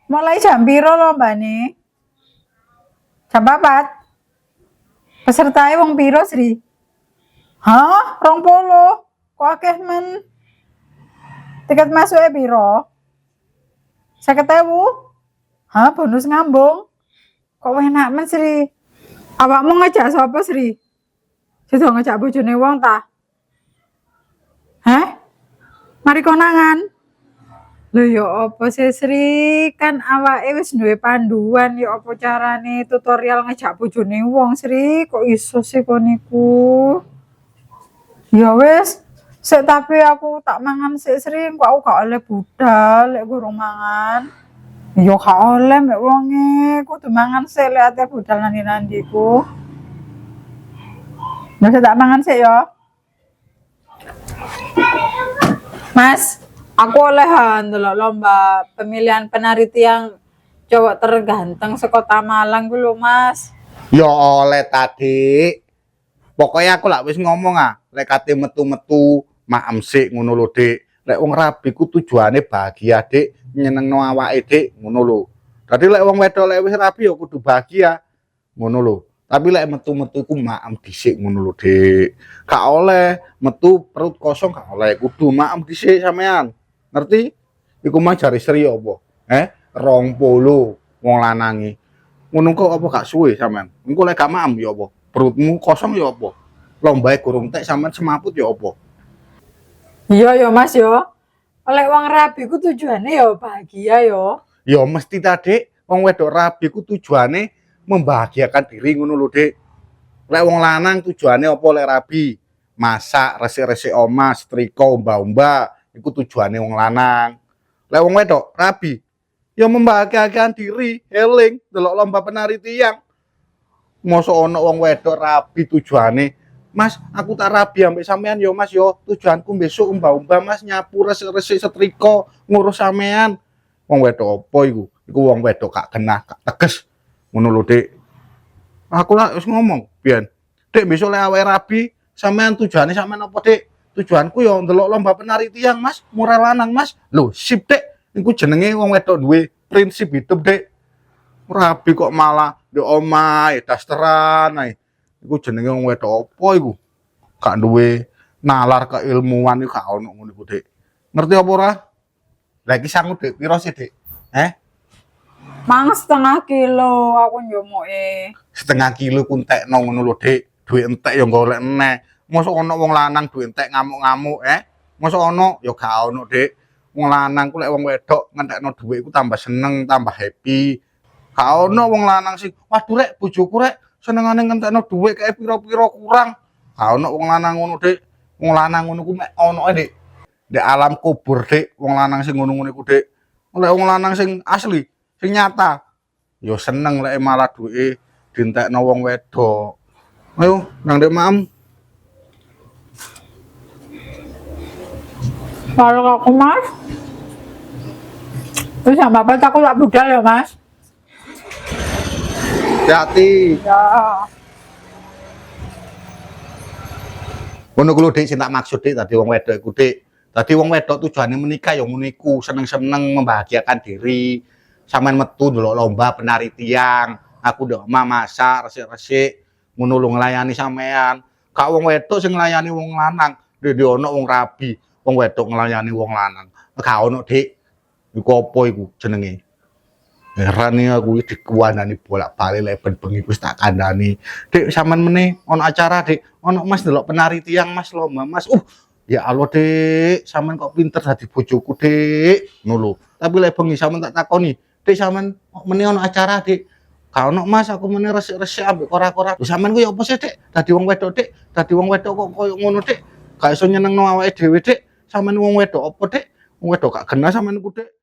Mulai jam piro lombane? Jam 4. Pesertae wong piro, Sri? Hah? 20. Kok akeh men? Tiket masuknya piro? 50.000? Hah, bonus ngambung? Kok enak men, Sri? Awakmu ngejak sapa, Sri? Sudah ngejak bojone wong ta? Hah? Mari konangan. Lho ya apa sih, Sri? Kan awake wis duwe panduan ya apa carane tutorial ngejak bojone wong, Sri. Kok iso sih kon niku? Ya wis, sik tapi aku tak mangan sik, Sri. Kok aku gak oleh budal lek gurung mangan. Ya gak oleh mek wonge, kudu mangan sik lek ate budal nandi-nandi ku. Ya sik tak mangan sik ya. Mas, aku olehan ndelok lomba pemilihan penari tiang cowok terganteng sekota Malang ku lho, Mas. Ya oleh tadi. Pokoknya aku lak wis ngomong lek kate metu-metu maem sik ngono lho, Dik. Lek wong rabi ku tujuane bahagia, Dik, nyenengno awake, Dik, ngono lho. Dadi lek wong wedok lek wis rabi ya kudu bahagia. Ngono lho. Tapi lek metu-metu ku maem dhisik ngono lho, Dik. Gak oleh metu perut kosong gak oleh, kudu maem dhisik sampean. Ngerti? Iku mah jare Sri apa? 20 wong lanange. Ngono kok apa gak suwe sampean? Engko lek gak maem ya apa? Perutmu kosong ya apa? Lombae gurung tek sampean semaput ya apa? Iya ya, Mas ya. Oleh wong rabi ku tujuane ya bahagia ya. Ya mesti ta, Dik. Wong wedok rabi ku tujuane membahagiakan diri ngono lho, Dik. Lek wong lanang tujuane apa lek rabi? Masak, resik-resik omah, setrika, umbah-umbah, iku tujuane wong lanang. Lek wong wedok rabi, ya membahagiakan diri, eling delok lomba penari tiang. Mosok ana wong wedok rabi tujuane, Mas, aku tak rabi ambek sampean yo, Mas yo. Tujuanku besok umbah-umbah, Mas, nyapu resik-resik setrika, ngurus sampean. Wong wedok apa iku? Iku wong wedok gak genah, gak teges. Ngono lho, Dik. Aku lah wis ngomong, pian. Dik, besok lek awake rabi, sampean tujuane sampean apa, Dik? Tujuanku yo ndelok lomba penari tiang, Mas, murah lanang, Mas. Lho, sip, Dik. Iku jenenge wong wedok duwe prinsip hidup, Dik. Rabi kok malah di omah dasteran ae. Iku jenenge wong wedok apa iku? Gak duwe nalar keilmuan iku gak ono ngono iku, Dik. Ngerti apa ora? Lah iki sangu, Dik, piro sih, Dik? Mang setengah kilo aku njomoke. Setengah kilo ku entekno ngono lho, Dik. Duit entek ya golek eneh. Mosok ono wong lanang duit entek ngamuk-ngamuk, Mosok ono ya gak ono, Dik. Wong lanang ku lek wong wedok ngentekno duit iku tambah seneng, tambah happy. Gak ono wong lanang sing, waduh rek bojoku rek senengane ngentekno dhuwit kae pira-pira kurang. Gak ono wong lanang ngono, Dik. Wong lanang ngono ku mek onoke, Dik. Di alam kubur, Dik, wong lanang sing ngono-ngono iku, Dik. Lek wong lanang sing asli, sing nyata, ya seneng lek malah duwike dientekno wong wedok. Ayo, nang Dek Maem. Kalau aku, Mas. Terus sama apa aku tak budal ya, Mas? Hati-hati. Ya. Ngono ku lho, Dik, sing tak maksud, Dik, tadi wong wedok iku, Dik. Tadi wong wedok tujuane menikah ya ngono iku, seneng-seneng membahagiakan diri. Sampeyan metu ndelok lomba penari tiang, aku ndek omah masak resik-resik, ngono lho nglayani sampean. Gak wong wedok sing nglayani wong lanang, dhewe ono wong rabi, wong wedok nglayani wong lanang. Gak ono, Dik. Iku apa iku jenenge? Heran aku iki dikuandani bolak-balik lek ben bengi wis tak kandhani. Dik, sampean meneh ono acara, Dik. Ono Mas ndelok penari tiang, Mas, lomba, Mas. Ya Allah, Dik, sampean kok pinter dadi bojoku, Dik. Ngono lho. Tapi lek bengi sampean tak takoni, Dik, sampean meneh ono acara, Dik. Gak ono, Mas, aku meneh resik-resik ambek kora-kora. Lho sampean ku ya apa sih, Dik? Dadi wong wedok, Dik. Dadi wong wedok kok koyo ngono, Dik. Gak iso nyenengno awake dhewe, Dik. Sampean wong wedok apa, Dik? Wong wedok gak genah sampean ku, Dik.